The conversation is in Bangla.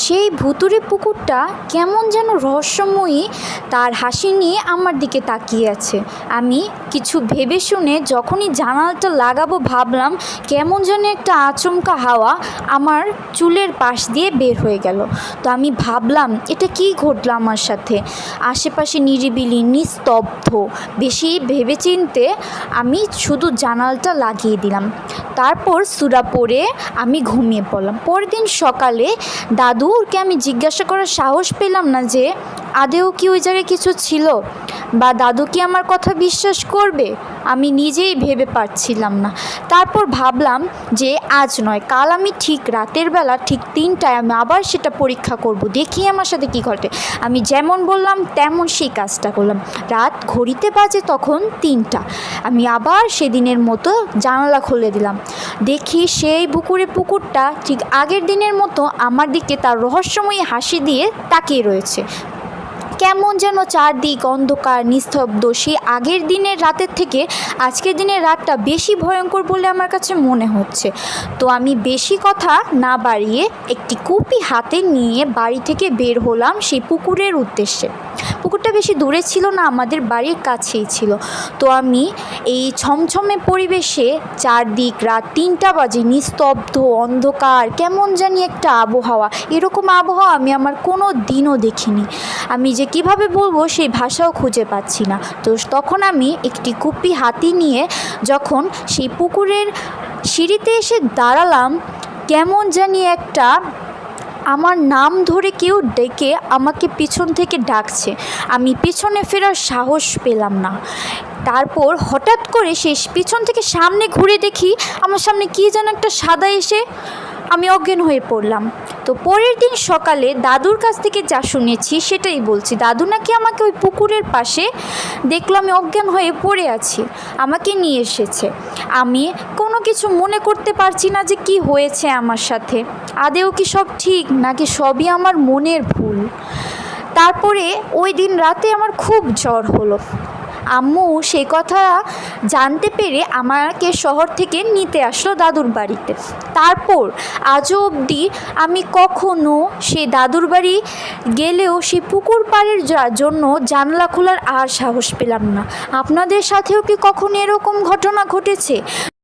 সেই ভুতুড়ে পুকুরটা কেমন যেন রহস্যময়ী তার হাসি নিয়ে আমার দিকে তাকিয়ে আছে। আমি কিছু ভেবে শুনে যখনই জানালাটা লাগাবো ভাবলাম কেমন যেন একটা আচমকা হাওয়া আমার চুলের পাশ দিয়ে বের হয়ে গেল। তো আমি ভাবলাম এটা কি ঘটলো আমার সাথে। আশেপাশে নিরিবিলি নিস্তব্ধ। বেশি ভেবেচিন্তে আমি শুধু জানালাটা লাগিয়ে দিলাম। তারপর সূরা পড়ে আমি ঘুমিয়ে পড়লাম। পরের দিন সকালে দাদুকে আমি জিজ্ঞাসা করার সাহস পেলাম না যে আদেও কি ওই জায়গায় কিছু ছিল, বা দাদু কি আমার কথা বিশ্বাস করবে। আমি নিজেই ভেবে পারছিলাম না। তারপর ভাবলাম যে আজ নয়, কাল আমি ঠিক রাতের বেলা ঠিক 3টায় আমি আবার সেটা পরীক্ষা করব, দেখি আমার সাথে কি ঘটে। আমি যেমন বললাম তেমন সেই কাজটা করলাম। রাত ঘড়িতে বাজে তখন 3টা। আমি আবার সেদিনের মতো জানালা খুলে দিলাম। দেখি সেই পুকুরটা ঠিক আগের দিনের মতো আমার দিকে তার রহস্যময়ী হাসি দিয়ে তাকিয়ে রয়েছে। কেমন যেন চারদিক অন্ধকার নিস্তব্ধ। সেই আগের দিনের রাতের থেকে আজকের দিনের রাতটা বেশি ভয়ঙ্কর বলে আমার কাছে মনে হচ্ছে। তো আমি বেশি কথা না বাড়িয়ে একটি কুপি হাতে নিয়ে বাড়ি থেকে বের হলাম সেই পুকুরের উদ্দেশ্যে। পুকুরটা বেশি দূরে ছিল না, আমাদের বাড়ির কাছেই ছিল। তো আমি এই ছমছমে পরিবেশে, চারদিক রাত 3টা বাজে, নিস্তব্ধ অন্ধকার, কেমন জানি একটা আবহাওয়া, এরকম আবহাওয়া আমি আমার কোনো দিনও দেখিনি। আমি যে কিভাবে বলবো সেই ভাষাও খুঁজে পাচ্ছি না। তো তখন আমি একটি কুপি হাতে নিয়ে যখন সেই পুকুরের সিঁড়িতে এসে দাঁড়ালাম, কেমন জানি একটা আমার নাম ধরে কেউ ডেকে আমাকে পিছন থেকে ডাকছে। আমি পিছনে ফেরার সাহস পেলাম না। তারপর হঠাৎ করে সেই পিছন থেকে সামনে ঘুরে দেখি আমার সামনে কী যেন একটা সাদা এসে আমি অজ্ঞান হয়ে পড়লাম। তো পরের দিন সকালে দাদুর কাছ থেকে যা শুনেছি সেটাই বলছি। দাদু নাকি আমাকে ওই পুকুরের পাশে দেখলো আমি অজ্ঞান হয়ে পড়ে আছি, আমাকে নিয়ে এসেছে। আমি কোনো কিছু মনে করতে পারছি না যে কি হয়েছে আমার সাথে। আদেও কি সব ঠিক, নাকি সবই আমার মনের ভুল। তারপরে ওই দিন রাতে আমার খুব জ্বর হলো। আম্মু সেই কথা জানতে পেরে আমাকে শহর থেকে নিতে আসলো দাদুর বাড়িতে। তারপর আজও অবধি আমি কখনো সেই দাদুর বাড়ি গেলেও সেই পুকুর পাড়ের জন্য জানলা খোলার আর সাহস পেলাম না। আপনাদের সাথেও কি কখনো এরকম ঘটনা ঘটেছে?